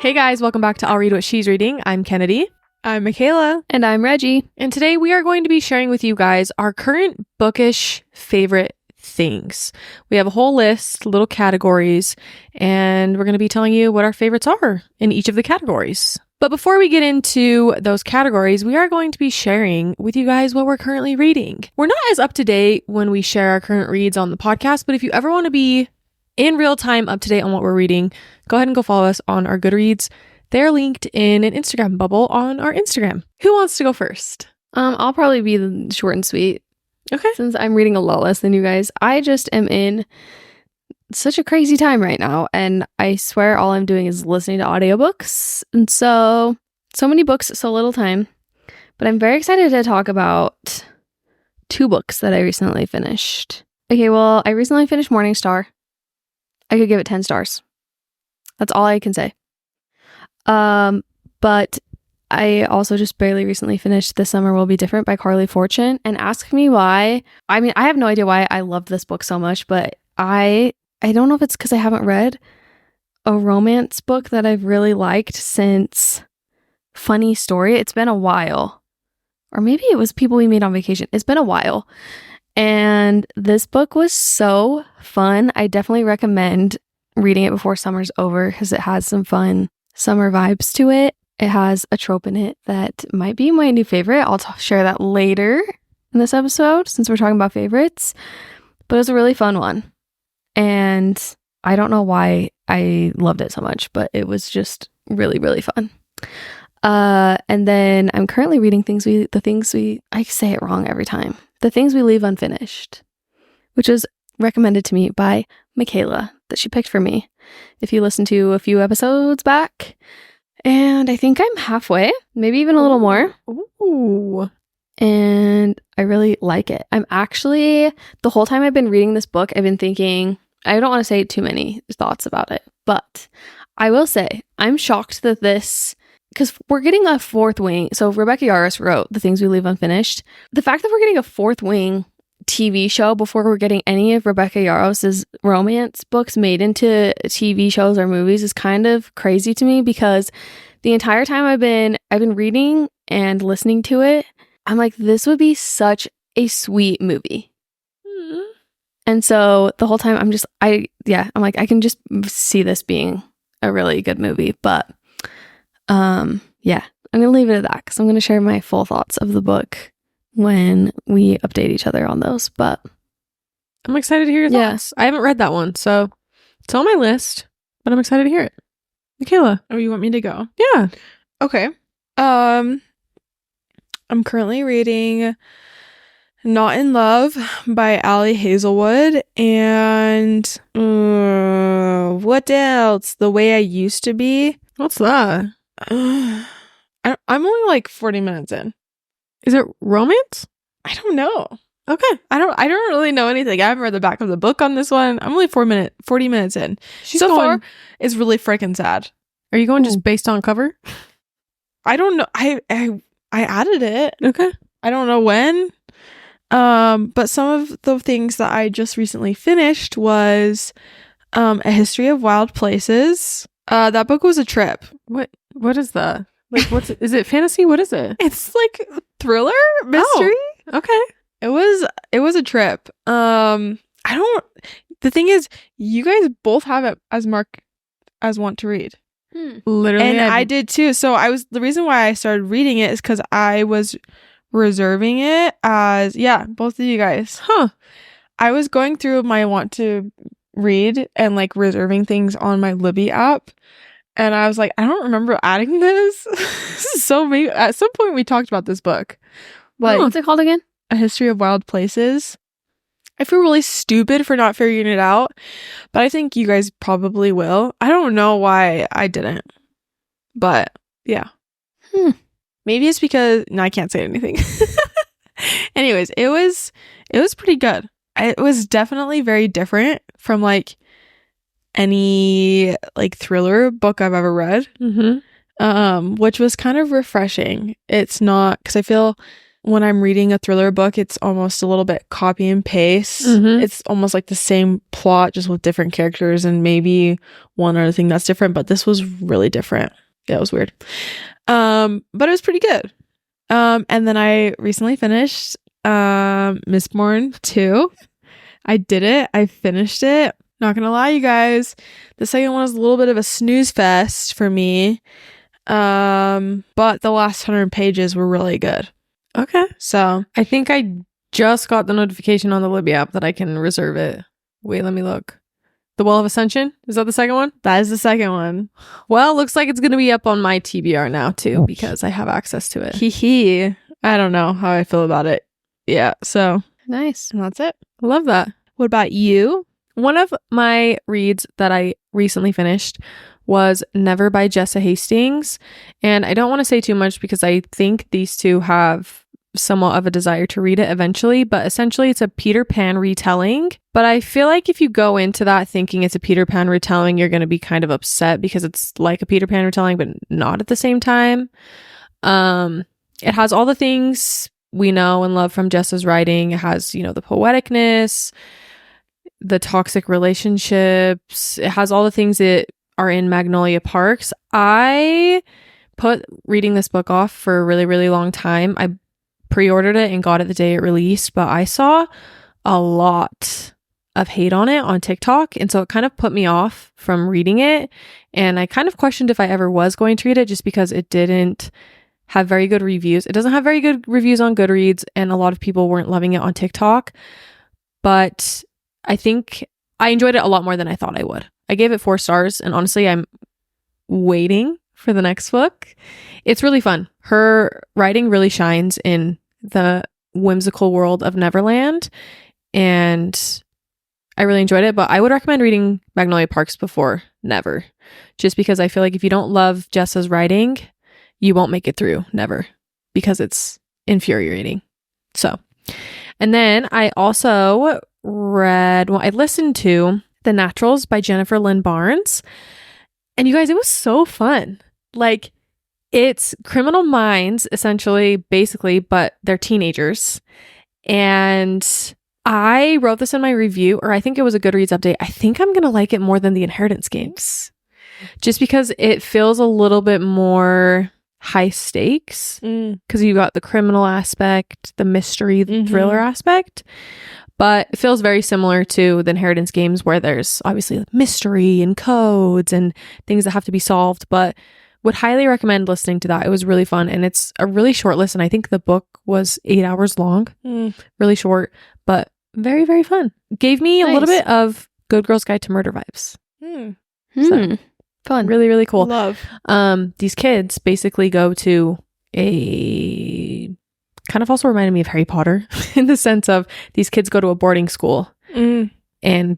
Hey guys, welcome back to I'll Read What She's Reading. I'm Kennedy. I'm Michaela. And I'm Reggie. And today we are going to be sharing with you guys our current bookish favorite things. We have a whole list, little categories, and we're going to be telling you what our favorites are in each of the categories. But before we get into those categories, we are going to be sharing with you guys what we're currently reading. We're not as up to date when we share our current reads on the podcast, but if you ever want to be in real time up to date on what we're reading, go ahead and go follow us on our Goodreads. They're linked in an Instagram bubble on our Instagram. Who wants to go first? I'll probably be the short and sweet. Okay. Since I'm reading a lot less than you guys, I just am in such a crazy time right now, and I swear all I'm doing is listening to audiobooks. And so many books, so little time. But I'm very excited to talk about 2 books that I recently finished. Okay, well, I recently finished Morningstar. I could give it 10 stars. That's all I can say. But I also just barely recently finished This Summer Will Be Different by Carly Fortune. And ask me why. I mean, I have no idea why I love this book so much, but I don't know if it's because I haven't read a romance book that I've really liked since Funny Story. It's been a while. Or maybe it was People We Meet on Vacation. It's been a while. And this book was so fun. I definitely recommend reading it before summer's over because it has some fun summer vibes to it. It has a trope in it that might be my new favorite. I'll share that later in this episode since we're talking about favorites. But it was a really fun one. And I don't know why I loved it so much, but it was just really, really fun. And then I'm currently reading I say it wrong every time. The Things We Leave Unfinished, which was recommended to me by Michaela, that she picked for me. If you listen to a few episodes back, and I think I'm halfway, maybe even a little more. Ooh. And I really like it. I'm actually, the whole time I've been reading this book, I've been thinking, I don't want to say too many thoughts about it, but I will say I'm shocked that because we're getting a 4th wing. So Rebecca Yarros wrote The Things We Leave Unfinished. The fact that we're getting a 4th wing TV show before we're getting any of Rebecca Yarros's romance books made into TV shows or movies is kind of crazy to me, because the entire time I've been reading and listening to it, I'm like, this would be such a sweet movie. Mm-hmm. And so the whole time I'm like, I can just see this being a really good movie. But yeah, I'm going to leave it at that because I'm going to share my full thoughts of the book when we update each other on those. But I'm excited to hear your thoughts. I haven't read that one, so it's on my list, but I'm excited to hear it. Michaela. Oh, you want me to go? Yeah. Okay. I'm currently reading Not in Love by Allie Hazelwood, and what else? The Way I Used to Be. What's that? I'm only like 40 minutes in. Is it romance? I don't know. Okay. I don't really know anything. I haven't read the back of the book on this one. I'm only 40 minutes in. So far, it's really freaking sad. Are you going just based on cover? I don't know. I added it. Okay. I don't know when. But some of the things that I just recently finished was A History of Wild Places. That book was a trip. What is that? Like, is it fantasy? What is it? It's like thriller mystery. Oh, okay. It was a trip. The thing is, you guys both have it as marked as want to read. Literally. And I did too. So the reason why I started reading it is because I was reserving it as, both of you guys. Huh. I was going through my want to read and like reserving things on my Libby app. And I was like, I don't remember adding this. So maybe at some point we talked about this book. Like, what's it called again? A History of Wild Places. I feel really stupid for not figuring it out, but I think you guys probably will. I don't know why I didn't, but yeah. Maybe it's because I can't say anything. Anyways, it was pretty good. It was definitely very different from like any like thriller book I've ever read. Mm-hmm. Which was kind of refreshing. It's not, because I feel when I'm reading a thriller book, it's almost a little bit copy and paste. It's almost like the same plot, just with different characters and maybe one other thing that's different. But this was really different. Yeah, it was weird. But it was pretty good. And then I recently finished Mistborn 2. I did it. I finished it. Not gonna lie, you guys. The second one was a little bit of a snooze fest for me. But the last 100 pages were really good. Okay. So I think I just got the notification on the Libby app that I can reserve it. Wait, let me look. The Well of Ascension? Is that the second one? that is the second one. Well, looks like it's going to be up on my TBR now too because I have access to it. Hee hee. I don't know how I feel about it. Yeah, so Nice. and that's it. Love that. What about you? One of my reads that I recently finished was Never by Jessa Hastings. And I don't want to say too much because I think these two have somewhat of a desire to read it eventually, but essentially it's a Peter Pan retelling. But I feel like if you go into that thinking it's a Peter Pan retelling, you're going to be kind of upset because it's like a Peter Pan retelling, but not at the same time. It has all the things we know and love from Jessa's writing. It has, the poeticness, the toxic relationships. It has all the things that are in Magnolia Parks. I put reading this book off for a really, really long time. I pre-ordered it and got it the day it released, but I saw a lot of hate on it on TikTok, and so it kind of put me off from reading it, and I kind of questioned if I ever was going to read it just because it didn't have very good reviews. It doesn't have very good reviews on Goodreads, and a lot of people weren't loving it on TikTok, but I think I enjoyed it a lot more than I thought I would. I gave it 4 stars, and honestly, I'm waiting for the next book. It's really fun. Her writing really shines in the whimsical world of Neverland, and I really enjoyed it, but I would recommend reading Magnolia Parks before Never, just because I feel like if you don't love Jessa's writing, you won't make it through Never because it's infuriating. So, and then I also I listened to The Naturals by Jennifer Lynn Barnes, and you guys, it was so fun. Like, it's Criminal Minds, essentially, basically, but they're teenagers. And I wrote this in my review, or I think it was a Goodreads update. I think I'm going to like it more than the Inheritance games, just because it feels a little bit more high stakes, because you got the criminal aspect, the mystery, the thriller aspect. But it feels very similar to the Inheritance games, where there's obviously mystery and codes and things that have to be solved, but would highly recommend listening to that. It was really fun, and it's a really short listen. I think the book was 8 hours long. Really short, but very, very fun. Gave me a little bit of Good Girl's Guide to Murder vibes. So, fun. really, really cool. Love. These kids basically go to a... kind of also reminded me of Harry Potter in the sense of these kids go to a boarding school and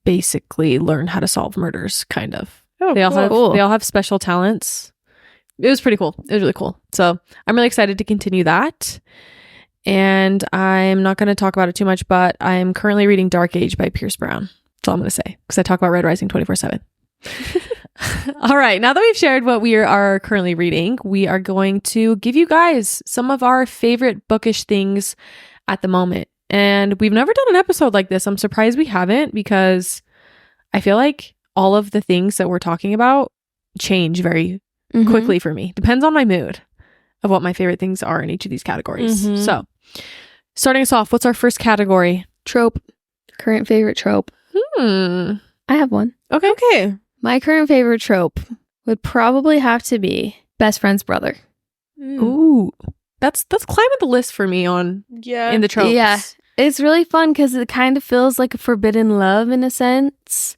basically learn how to solve murders, kind of. Oh, they all have special talents. It was pretty cool. It was really cool. So I'm really excited to continue that. And I'm not going to talk about it too much, but I'm currently reading Dark Age by Pierce Brown. That's all I'm going to say, because I talk about Red Rising 24/7. All right, now that we've shared what we are currently reading, we are going to give you guys some of our favorite bookish things at the moment. And we've never done an episode like this. I'm surprised we haven't, because I feel like all of the things that we're talking about change very quickly for me. Depends on my mood of what my favorite things are in each of these categories. So, starting us off, what's our first category? Trope. Current favorite trope. I have one. Okay. My current favorite trope would probably have to be best friend's brother. Ooh, that's climbing the list for me in the tropes. Yeah, it's really fun because it kind of feels like a forbidden love in a sense,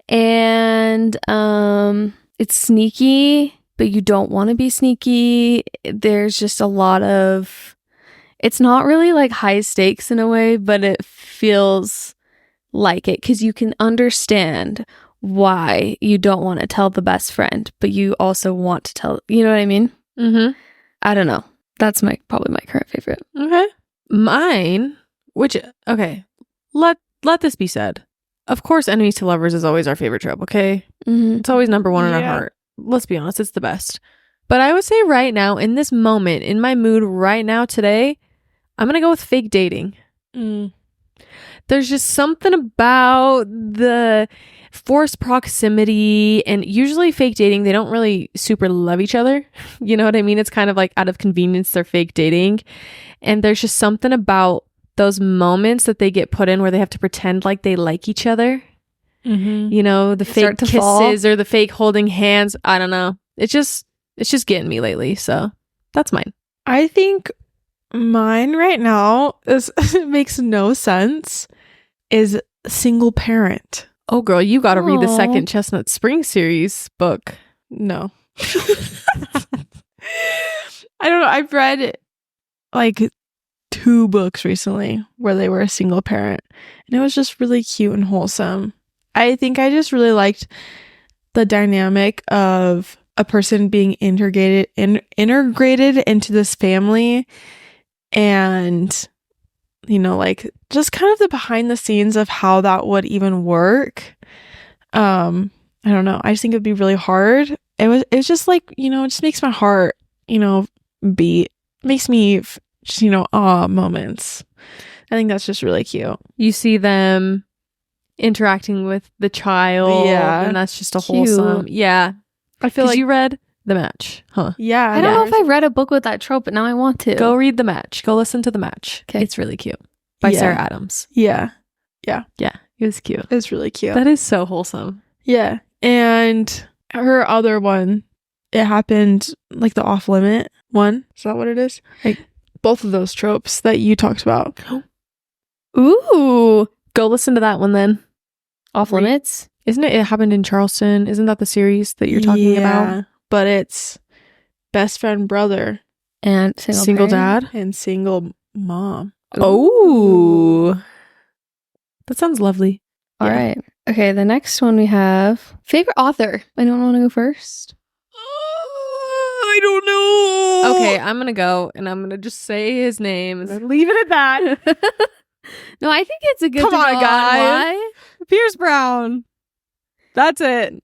and it's sneaky, but you don't want to be sneaky. There's just a lot of... it's not really like high stakes in a way, but it feels like it because you can understand why you don't want to tell the best friend, but you also want to tell, you know what I mean? I don't know. That's probably my current favorite. Okay. Mine, let this be said. Of course, enemies to lovers is always our favorite trope, okay? It's always number one in our heart. Let's be honest, it's the best. But I would say right now, in this moment, in my mood right now today, I'm gonna go with fake dating. There's just something about the forced proximity, and usually fake dating, they don't really super love each other. You know what I mean? It's kind of like out of convenience, they're fake dating. And there's just something about those moments that they get put in where they have to pretend like they like each other. You know, the fake kisses or the fake holding hands. I don't know. It's just getting me lately. So that's mine. I think mine right now is makes no sense. Is single parent. Oh, girl, you got to read the Aw. second Chestnut Spring series book. No. I don't know. I've read like 2 books recently where they were a single parent, and it was just really cute and wholesome. I think I just really liked the dynamic of a person being integrated into this family, and you know, like just kind of the behind the scenes of how that would even work. I don't know. I just think it'd be really hard. It's just like, you know, it just makes my heart, you know, beat. Makes me just, you know, awe moments. I think that's just really cute. You see them interacting with the child. Yeah. And that's just a Cute. wholesome. Yeah. I feel 'Cause like you read The Match, huh? yeah. I don't know if I've read a book with that trope, but now I want to. Go read The Match. Go listen to The Match. 'Kay. It's really cute. By Yeah. Sarah Adams. Yeah. Yeah. It was cute. It's really cute. That is so wholesome. Yeah. And her other one, it happened like the off limit one. Is that what it is? Like both of those tropes that you talked about. Ooh. Go listen to that one then. Off limits. Isn't it? It happened in Charleston. Isn't that the series that you're talking about? But it's best friend brother And Single parent. dad. and single mom. Oh. That sounds lovely. All Yeah. right. Okay, the next one we have favorite author. Anyone want to go first? I don't know. Okay, I'm gonna go and I'm gonna just say his name and leave it at that. No, I think it's a good Come to on, know guys. why. Pierce Brown. That's it.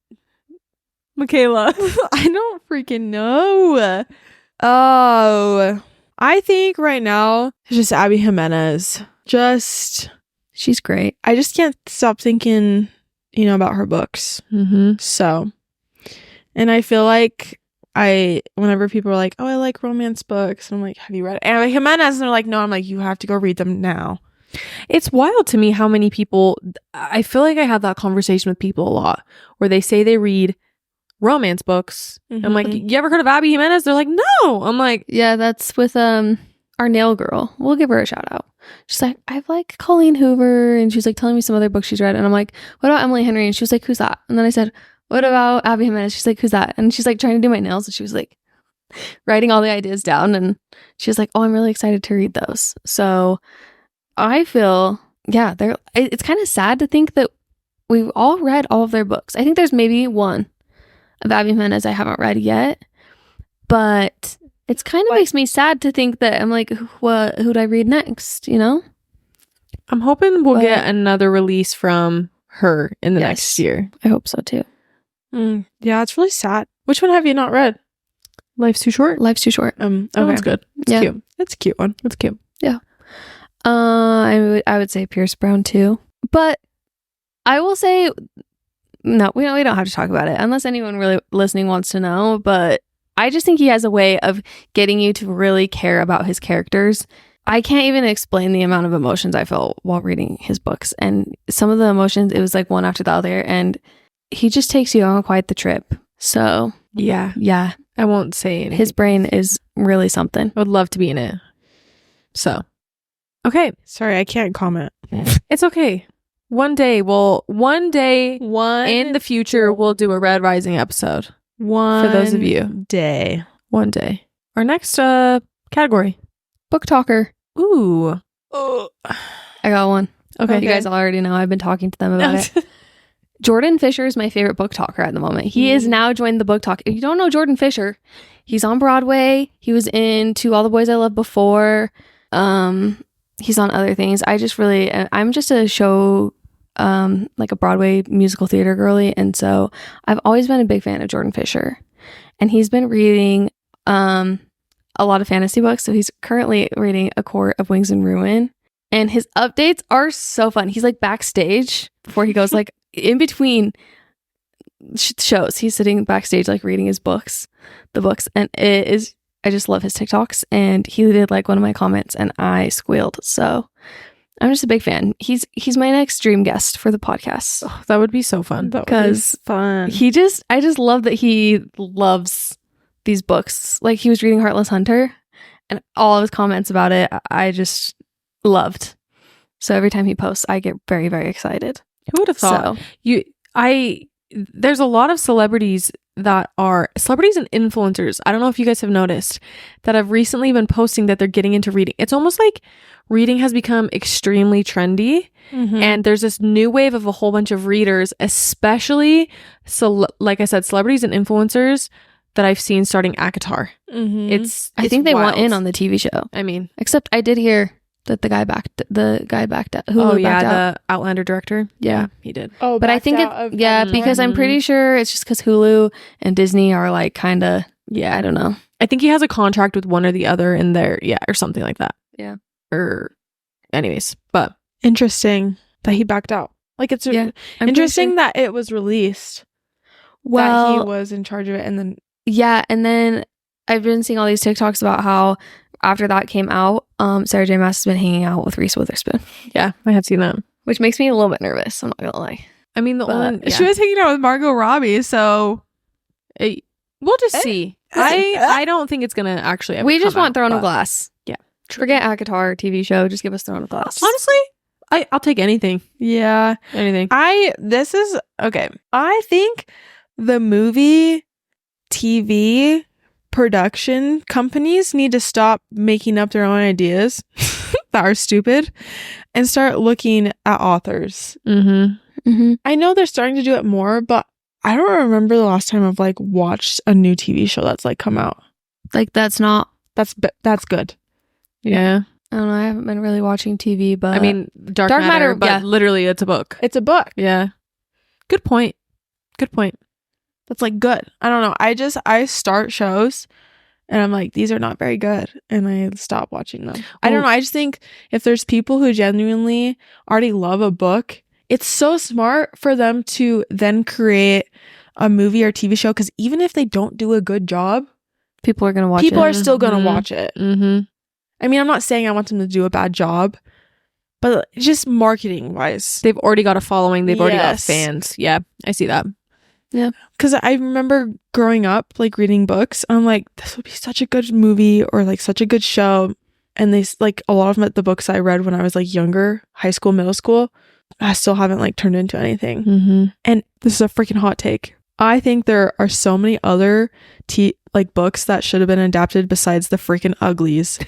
Michaela. I don't freaking know. Oh, I think right now it's just Abby Jimenez. She's great. I just can't stop thinking, you know, about her books. Mm-hmm. So, and I feel like whenever people are like, oh, I like romance books, and I'm like, have you read Abby Jimenez? And they're like, no. I'm like, you have to go read them now. It's wild to me how many people, I feel like I have that conversation with people a lot where they say they read romance books. I'm like, you ever heard of Abby Jimenez? They're like, no. I'm like, Yeah, that's with our nail girl. We'll give her a shout out. She's like, I like Colleen Hoover, and she's like telling me some other books she's read, and I'm like, what about Emily Henry? And she was like, who's that? And then I said, what about Abby Jimenez? She's like, who's that? And she's like trying to do my nails, and she was like writing all the ideas down, and she was like, oh, I'm really excited to read those. So I feel, yeah, it's kind of sad to think that we've all read all of their books. I think there's maybe one of Abby Jimenez I haven't read yet, but it's kind of makes me sad to think that I'm like, who'd I read next? You know? I'm hoping we'll But- get another release from her in the Yes. next year. I hope so too. Yeah, it's really sad. Which one have you not read? Life's Too Short. Life's too short. That Okay, one's good. It's Yeah. cute. that's a cute one. It's cute. I would say Pierce Brown too, but I will say no. We don't have to talk about it unless anyone really listening wants to know. But I just think he has a way of getting you to really care about his characters. I can't even explain the amount of emotions I felt while reading his books, and some of the emotions, it was like one after the other, and he just takes you on quite the trip. So Yeah. yeah, I won't say anything. his brain is really something. I would love to be in it. So, okay. Sorry, I can't comment. It's okay. One day in the future, we'll do a Red Rising episode. One For those of you. day. One day. Our next category. Book talker. Ooh. Oh. I got one. Okay. You guys already know I've been talking to them about it. Jordan Fisher is my favorite book talker at the moment. He is now joined the book talk. If you don't know Jordan Fisher, he's on Broadway. He was in To All the Boys I Loved Before. He's on other things. I'm just a show, like a Broadway musical theater girly. And so I've always been a big fan of Jordan Fisher. And he's been reading a lot of fantasy books. So he's currently reading A Court of Wings and Ruin. And his updates are so fun. He's like backstage before he goes, like in between shows. He's sitting backstage, like reading the books. And it is, I just love his TikToks. And he did like one of my comments and I squealed. So I'm just a big fan. He's my next dream guest for the podcast. Oh, that would be so fun. Because fun. I just love that he loves these books. Like he was reading Heartless Hunter and all of his comments about it, I just loved. So every time he posts, I get very, very excited. Who would have thought? There's a lot of celebrities that are celebrities and influencers. I don't know if you guys have noticed that have recently been posting that they're getting into reading. It's almost like reading has become extremely trendy. And there's this new wave of a whole bunch of readers, especially like I said, celebrities and influencers that I've seen starting ACOTAR. I think they want in on the TV show. I mean, except I did hear that the guy backed out. The Outlander director. Yeah, he did. Oh, but I think because I'm pretty sure it's just because Hulu and Disney are like kind of, I don't know. I think he has a contract with one or the other in there, or something like that. Yeah. Or, anyways, but interesting that he backed out. Like it's interesting that it was released. That he was in charge of it, and then and then I've been seeing all these TikToks about how after that came out, Sarah J. Maas has been hanging out with Reese Witherspoon. Yeah, I have seen that. Which makes me a little bit nervous, I'm not gonna lie. I mean, she was hanging out with Margot Robbie, so we'll just see. I don't think it's gonna actually ever we just want out, Throne of Glass. Yeah. Forget ACOTAR TV show, just give us Throne of Glass. Honestly, I'll take anything. Yeah. Anything. I think the movie TV production companies need to stop making up their own ideas that are stupid and start looking at authors. I know they're starting to do it more, but I don't remember the last time I've like watched a new TV show that's like come out. Like that's good. Yeah. I don't know. I haven't been really watching TV, but I mean, Dark Matter, but literally it's a book. It's a book. Yeah. Good point. That's like good. I don't know. I start shows and I'm like, these are not very good. And I stop watching them. I don't know. I just think if there's people who genuinely already love a book, it's so smart for them to then create a movie or TV show. Because even if they don't do a good job, people are going to watch it. People are still going to watch it. I mean, I'm not saying I want them to do a bad job, but just marketing wise, they've already got a following. They've already got fans. Yeah, I see that. Yeah. Because I remember growing up, like reading books. I'm like, this would be such a good movie or like such a good show. And they like a lot of the books I read when I was like younger, high school, middle school, I still haven't like turned into anything. And this is a freaking hot take. I think there are so many other like books that should have been adapted besides the freaking Uglies.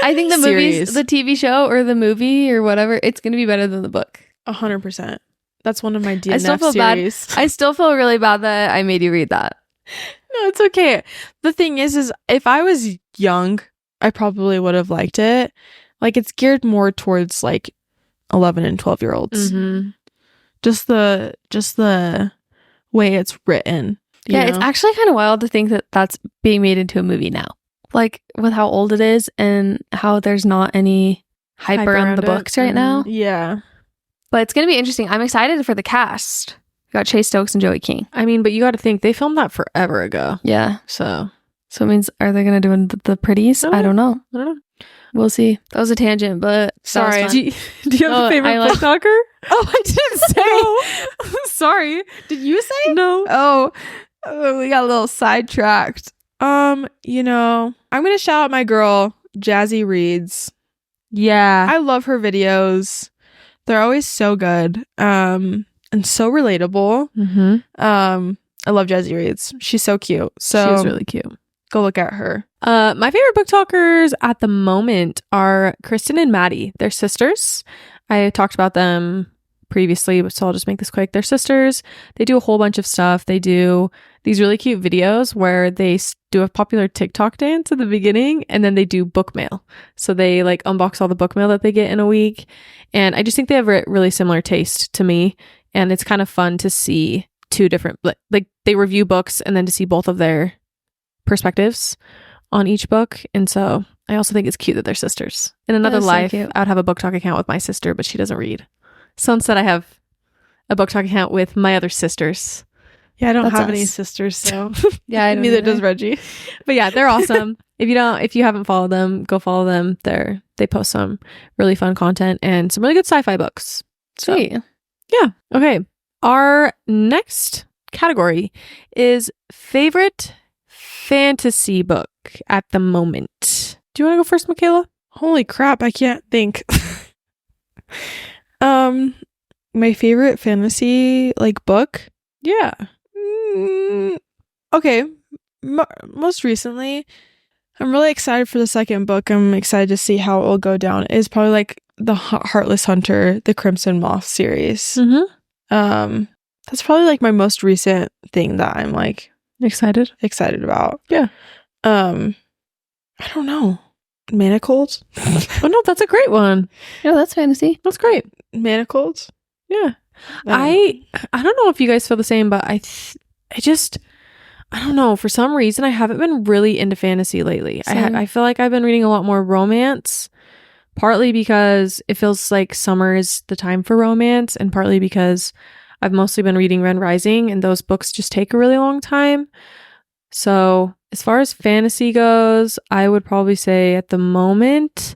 I think the movies, the TV show or the movie or whatever, it's going to be better than the book. 100%. That's one of my DNF I still feel series. bad. I still feel really bad that I made you read that. No, it's okay. The thing is if I was young, I probably would have liked it. Like it's geared more towards like 11 and 12-year-olds. Just the way it's written. Yeah, it's actually kind of wild to think that that's being made into a movie now. Like with how old it is and how there's not any hype around the books right now. Yeah. But it's going to be interesting. I'm excited for the cast. We got Chase Stokes and Joey King. I mean, but you got to think they filmed that forever ago. Yeah. So it means, are they going to do the pretties? I don't know. We'll see. That was a tangent, but sorry. Do you have a favorite BookTalker? Oh, I didn't say. No. Sorry. Did you say? No. Oh, we got a little sidetracked. I'm gonna shout out my girl Jazzy Reads. Yeah, I love her videos. They're always so good, and so relatable. I love Jazzy Reads. She's so cute. So she's really cute. Go look at her. My favorite BookTalkers at the moment are Kristen and Maddie. They're sisters. I talked about them previously, so I'll just make this quick. They're sisters. They do a whole bunch of stuff. They do these really cute videos where they do a popular TikTok dance at the beginning, and then they do book mail. So they like unbox all the book mail that they get in a week. And I just think they have a really similar taste to me. And it's kind of fun to see two different, like they review books and then to see both of their perspectives on each book. And so I also think it's cute that they're sisters. In another is so life, cute. I would have a book talk account with my sister, but she doesn't read. So instead, I have a book talk account with my other sisters. Yeah, I don't That's have any us. sisters, so Yeah, I don't neither either. does Reggie. But yeah, they're awesome. If you haven't followed them, go follow them. They post some really fun content and some really good sci-fi books. So, Sweet. yeah. Okay. Our next category is favorite fantasy book at the moment. Do you want to go first, Michaela? Holy crap, I can't think. My favorite fantasy book. Yeah. Okay. Most recently, I'm really excited for the second book. I'm excited to see how it will go down. It's probably the Heartless Hunter, the Crimson Moth series. Mm-hmm. That's probably my most recent thing that I'm excited about. Yeah. I don't know. Manacled? Oh no, that's a great one. No, that's fantasy. That's great. Manacled? Yeah. I don't know if you guys feel the same, but I don't know. For some reason, I haven't been really into fantasy lately. Same. I feel like I've been reading a lot more romance, partly because it feels like summer is the time for romance, and partly because I've mostly been reading Ren Rising, and those books just take a really long time. So as far as fantasy goes, I would probably say at the moment,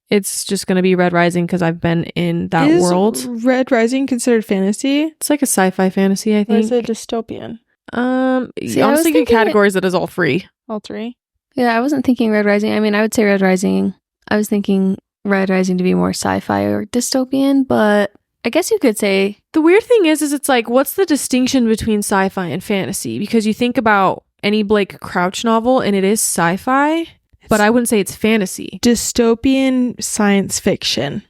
it's just going to be Red Rising because I've been in that world. Is Red Rising considered fantasy? It's like a sci-fi fantasy, I Or think. is it dystopian? See, I was honestly, you thinking can categorize it as all three. All three? Yeah, I wasn't thinking Red Rising. I mean, I would say Red Rising. I was thinking Red Rising to be more sci-fi or dystopian, but I guess you could say The weird thing is it's what's the distinction between sci-fi and fantasy? Because you think about any Blake Crouch novel and it is sci-fi, but I wouldn't say it's fantasy. Dystopian science fiction.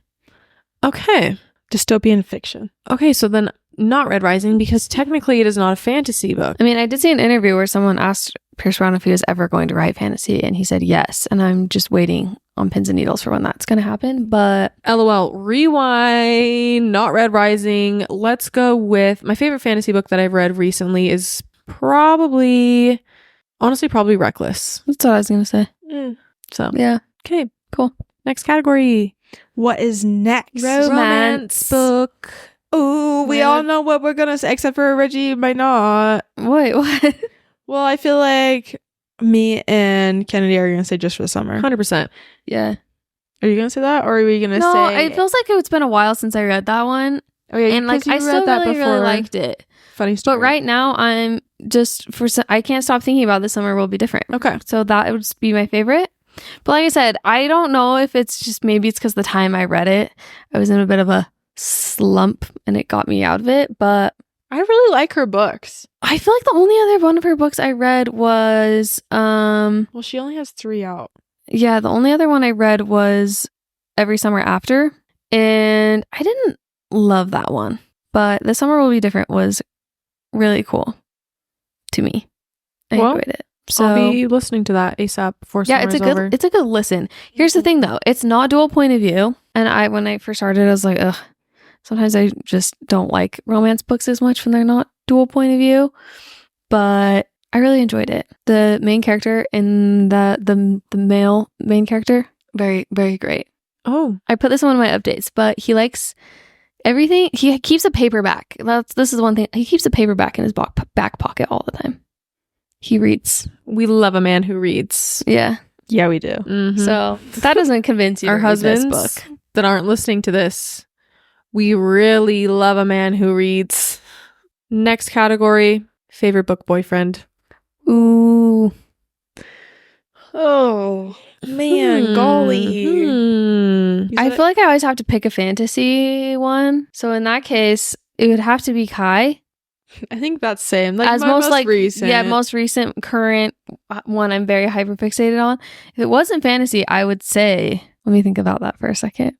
Okay. Dystopian fiction. Okay, so then not Red Rising because technically it is not a fantasy book. I mean, I did see an interview where someone asked Pierce Brown if he was ever going to write fantasy, and he said yes. And I'm just waiting on pins and needles for when that's going to happen. But LOL, rewind, not Red Rising. Let's go with my favorite fantasy book that I've read recently is probably Reckless. that's what I was going to say. So, Yeah. okay, Cool. next category. What is next? Romance. book. Ooh, we all know what we're gonna say, except for Reggie might not. Wait, what? Well, I feel like me and Kennedy are gonna say Just for the Summer. 100%. Yeah. Are you gonna say that, or are we gonna No, say? it feels like it's been a while since I read that one. Oh yeah, And like, I still really liked it. Funny story. But right now, I'm just I can't stop thinking about This Summer Will Be Different. Okay. So that would just be my favorite. But like I said, I don't know if it's just maybe it's because the time I read it, I was in a bit of a slump and it got me out of it. But I really like her books. I feel like the only other one of her books I read was Well, she only has 3 out. yeah, the only other one I read was Every Summer After. And I didn't love that one. But This Summer Will Be Different was really cool to me. I Well, enjoyed it. So I'll be listening to that ASAP before yeah, it's summer's over. a good listen. Here's the thing though, it's not dual point of view. And when I first started, I was like, ugh. Sometimes I just don't like romance books as much when they're not dual point of view. But I really enjoyed it. The main character and the male main character, very, very great. Oh, I put this in one of my updates, but he likes everything. He keeps a paperback. This is one thing. He keeps a paperback in his back pocket all the time. He reads. we love a man who reads. Yeah. Yeah, we do. Mhm. So that doesn't convince you. Our to read this husbands book. that aren't listening to this, we really love a man who reads. Next category, favorite book boyfriend. Ooh. Oh man, golly. I feel like I always have to pick a fantasy one. So in that case, it would have to be Kai. I think that's same. Like As my most recent. yeah, most recent current one I'm very hyper fixated on. If it wasn't fantasy, I would say, let me think about that for a second.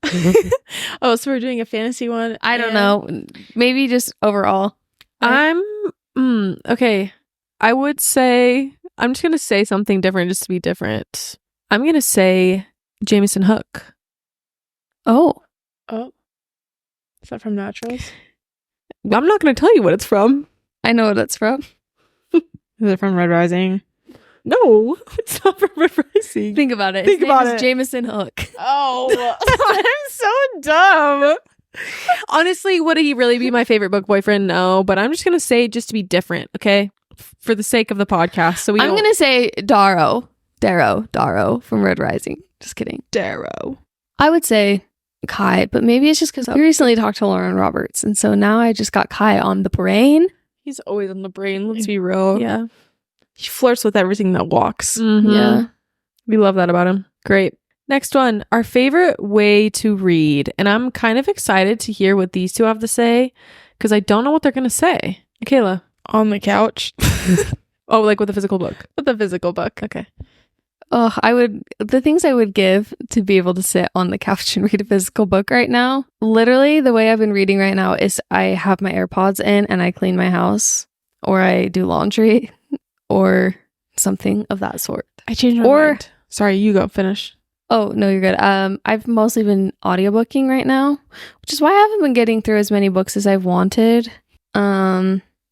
Oh, so we're doing a fantasy one. I don't and- know. Maybe just overall. Okay. I would say I'm just gonna say something different just to be different. I'm gonna say Jameson Hook. Oh. Oh, is that from Naturals? I'm not gonna tell you what it's from. I know what it's from. Is it from Red Rising? No, it's not from Red Rising. Think about it. Think His about name it. is Jameson Hook. Oh, I'm so dumb. Honestly, would he really be my favorite book boyfriend? No, but I'm just gonna say just to be different, okay? For the sake of the podcast. So I'm gonna say Darrow from Red Rising. Just kidding. Darrow. I would say Kai, but maybe it's just because we recently talked to Lauren Roberts, and so now I just got Kai on the brain. He's always on the brain. Let's be real. Yeah. He flirts with everything that walks. Mhm. Yeah. We love that about him. Great. Next one, our favorite way to read. And I'm kind of excited to hear what these two have to say because I don't know what they're going to say. Kayla. On the couch Oh, like with a physical book. with a physical book. Okay. Oh, the things I would give to be able to sit on the couch and read a physical book right now. Literally, the way I've been reading right now is I have my AirPods in and I clean my house or I do laundry or something of that sort. I changed my mind. Sorry, you go. Finish. Oh, no, you're good. I've mostly been audiobooking right now, which is why I haven't been getting through as many books as I've wanted.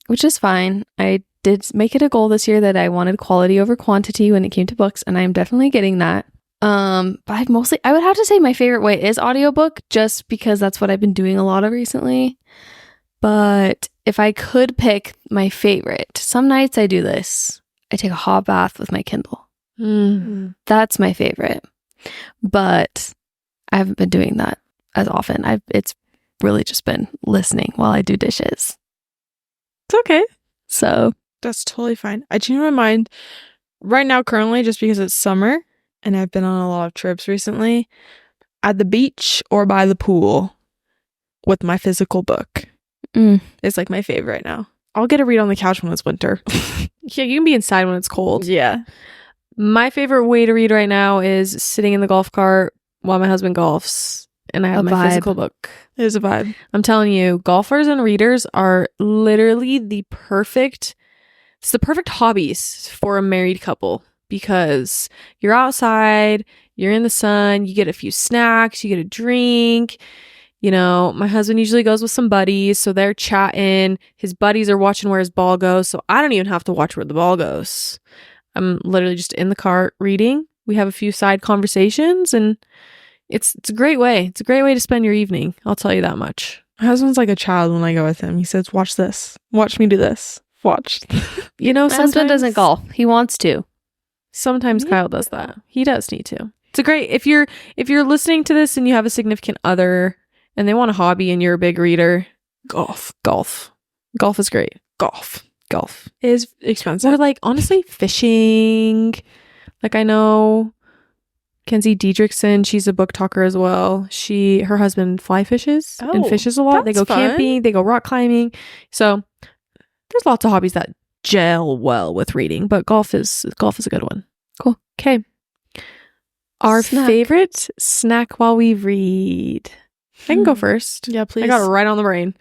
Which is fine. I did make it a goal this year that I wanted quality over quantity when it came to books, and I'm definitely getting that. But I would have to say my favorite way is audiobook, just because that's what I've been doing a lot of recently. But if I could pick my favorite, some nights I do this. I take a hot bath with my Kindle. That's my favorite. But I haven't been doing that as often. It's really just been listening while I do dishes. It's okay. So That's totally fine. I changed my mind right now, currently, just because it's summer and I've been on a lot of trips recently, at the beach or by the pool with my physical book. It's like my favorite right now. I'll get a read on the couch when it's winter. Yeah, you can be inside when it's cold. Yeah. My favorite way to read right now is sitting in the golf cart while my husband golfs and I have A my vibe. physical book. It is a vibe. I'm telling you, golfers and readers are literally the perfect hobbies for a married couple because you're outside, you're in the sun, you get a few snacks, you get a drink. You know, my husband usually goes with some buddies, so they're chatting. His buddies are watching where his ball goes, so I don't even have to watch where the ball goes. I'm literally just in the cart reading. We have a few side conversations, and it's a great way. It's a great way to spend your evening. I'll tell you that much. My husband's like a child when I go with him. He says, watch this. Watch me do this. Watch. You know, my husband doesn't golf. He wants to. Sometimes Kyle does that. He does need to. It's a great if you're listening to this and you have a significant other and they want a hobby and you're a big reader, golf is great. Golf Is expensive. or like honestly fishing. Like I know Kenzie Diedrichson, she's a book talker as well. Her husband fly fishes and Oh, fishes a lot. They that's go camping, they go rock climbing. So there's lots of hobbies that gel well with reading, but golf is a good one. Cool. Okay. Our Snack. favorite snack while we read. I can go first. Yeah, please. I got it right on the brain.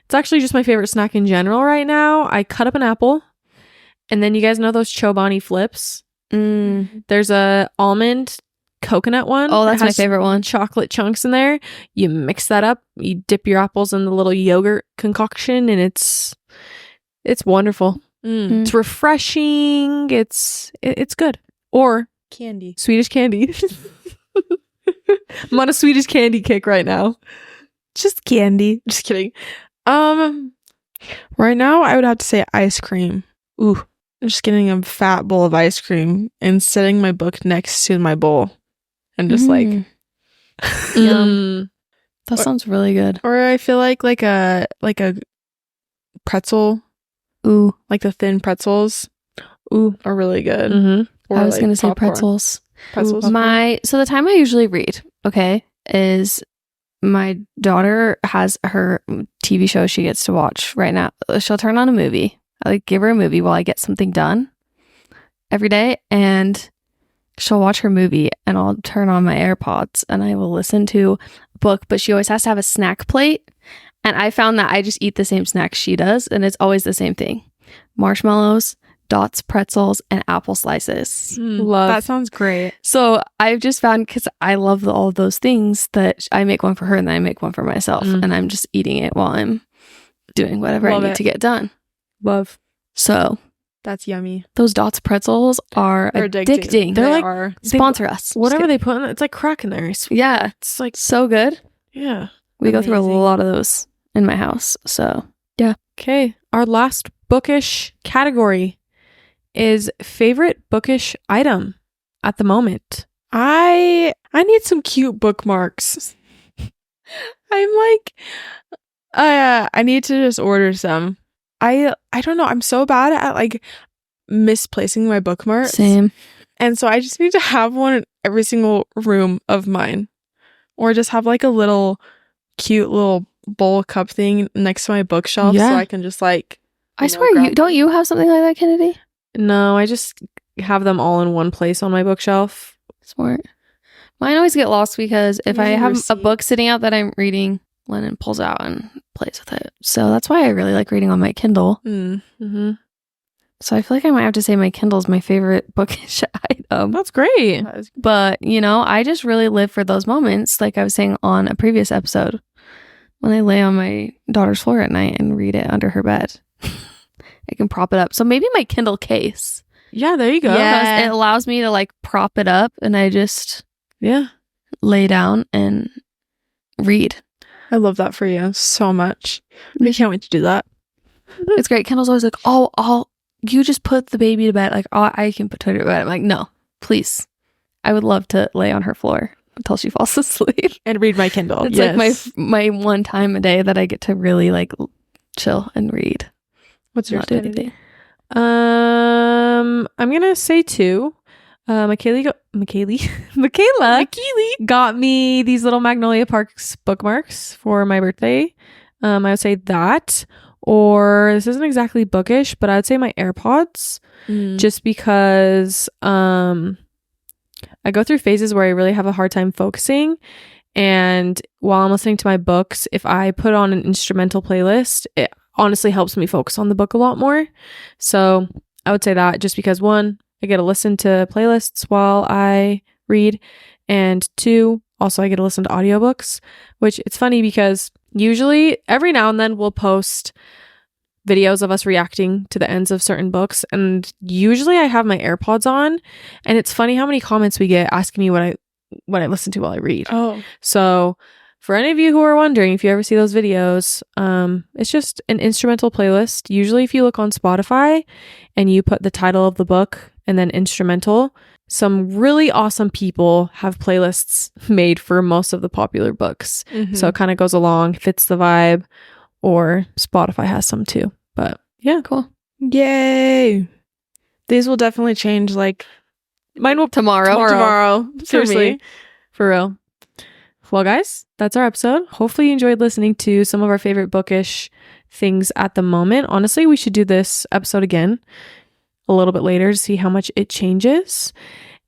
It's actually just my favorite snack in general right now. I cut up an apple, and then you guys know those Chobani flips? There's a almond coconut one. Oh, that's It my has favorite one. chocolate chunks in there. You mix that up. You dip your apples in the little yogurt concoction, and it's wonderful. It's refreshing. It's good. Or Candy. Swedish candy. I'm on a Swedish candy kick right now. Just candy. Just kidding. Right now, I would have to say ice cream. Ooh. I'm just getting a fat bowl of ice cream and setting my book next to my bowl. And just like... Yum. That sounds really good. Or I feel like a pretzel. Ooh. Like the thin pretzels. Ooh, are really good. Mm-hmm. Or I was like going to say popcorn. pretzels. Pretzels. So the time I usually read, okay, is my daughter has her TV show she gets to watch right now. She'll turn on a movie. I like give her a movie while I get something done every day, and she'll watch her movie, and I'll turn on my AirPods and I will listen to a book, but she always has to have a snack plate. And I found that I just eat the same snacks she does, and it's always the same thing. Marshmallows, Dots pretzels, and apple slices. Love. That sounds great. So I've just found, because I love all of those things, that I make one for her and then I make one for myself. And I'm just eating it while I'm doing whatever Love I need it. to get done. Love. So That's yummy. Those Dots pretzels are They're addicting. They're like- are. Sponsor us. Whatever they put in, it's like crack in there. Yeah, It's like, so good. yeah. We go through a Amazing. lot of those in my house. So Okay. Our last bookish category is favorite bookish item at the moment. I need some cute bookmarks. I'm like, I need to just order some. I don't know. I'm so bad at like misplacing my bookmarks. same. And so I just need to have one in every single room of mine. Or just have like a little cute little bowl cup thing next to my bookshelf Yeah. so I can just like I you know, swear, grab don't you have something like that, Kennedy? No, I just have them all in one place on my bookshelf. Smart. Mine always get lost because if I Use a have a receipt. book sitting out that I'm reading, Lennon pulls out and plays with it. So that's why I really like reading on my Kindle. Mm-hmm. So I feel like I might have to say my Kindle is my favorite bookish item. That's great. But, you know, I just really live for those moments, like I was saying on a previous episode, when I lay on my daughter's floor at night and read it under her bed. I can prop it up. So maybe my Kindle case. Yeah, there you go. Because it allows me to like prop it up and I just Yeah. lay down and read. I love that for you so much. I can't wait to do that. It's great. Kendall's always like, oh, you just put the baby to bed. Like, oh, I can put her to bed. I'm like, no, please. I would love to lay on her floor until she falls asleep. And read my Kindle. It's Yes. like my one time a day that I get to really like chill and read. What's your Not do anything. I'm gonna say 2. Michaela got me these little Magnolia Parks bookmarks for my birthday. I would say that, or this isn't exactly bookish, but I would say my AirPods, just because I go through phases where I really have a hard time focusing, and while I'm listening to my books, if I put on an instrumental playlist, it honestly helps me focus on the book a lot more. So I would say that, just because 1, I get to listen to playlists while I read, and 2, also I get to listen to audiobooks, which it's funny because usually every now and then we'll post videos of us reacting to the ends of certain books, and usually I have my AirPods on, and it's funny how many comments we get asking me what I listen to while I read. Oh. So for any of you who are wondering, if you ever see those videos, it's just an instrumental playlist. Usually if you look on Spotify and you put the title of the book and then instrumental, some really awesome people have playlists made for most of the popular books. Mm-hmm. So it kind of goes along, fits the vibe, or Spotify has some too. But yeah, Cool. Yay. These will definitely change like mine will tomorrow. Seriously. for real. Well, guys, that's our episode. Hopefully you enjoyed listening to some of our favorite bookish things at the moment. Honestly, we should do this episode again a little bit later to see how much it changes.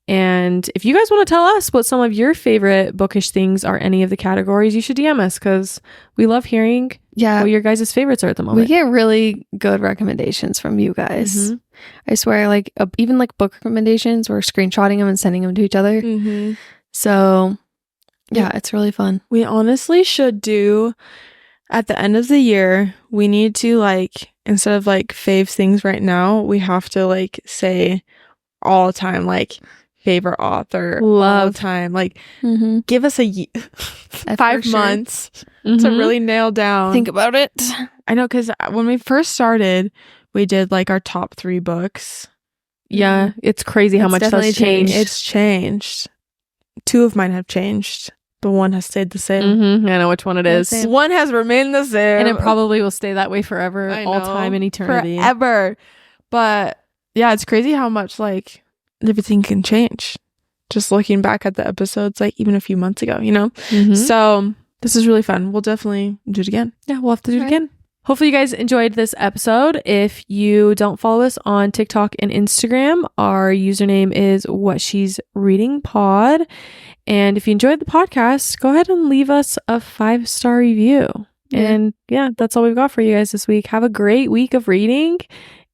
And if you guys want to tell us what some of your favorite bookish things are, any of the categories, you should DM us, because we love hearing Yeah. what your guys' favorites are at the We moment. get really good recommendations from you guys. Mhm. I swear, like even like book recommendations, we're screenshotting them and sending them to each other. Mm-hmm. So yeah, it's really fun. We honestly should do, at the end of the year, we need to like, instead of like faves things right now, we have to like say all the time, like favorite author, all Love. the time. Like Mm-hmm. give us a For 5 sure. months to Mhm. really nail down. Think about it. I know, because when we first started, we did like our top 3 books. Yeah, it's crazy how It's much definitely that's changed. It's changed. 2 of mine have changed, but 1 has stayed the same. Mhm. I know which one it Yeah, is. same. 1 has remained the same. And it probably will stay that way forever, I all know. time and eternity. Forever. But yeah, it's crazy how much like everything can change. Just looking back at the episodes, like even a few months ago, you know? Mhm. So this is really fun. We'll definitely do it again. Yeah, we'll have to do it Right. again. Hopefully you guys enjoyed this episode. If you don't follow us on TikTok and Instagram, our username is What She's Reading Pod. And if you enjoyed the podcast, go ahead and leave us a 5-star review. Yeah. And yeah, that's all we've got for you guys this week. Have a great week of reading,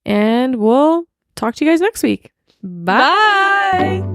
and we'll talk to you guys next week. Bye.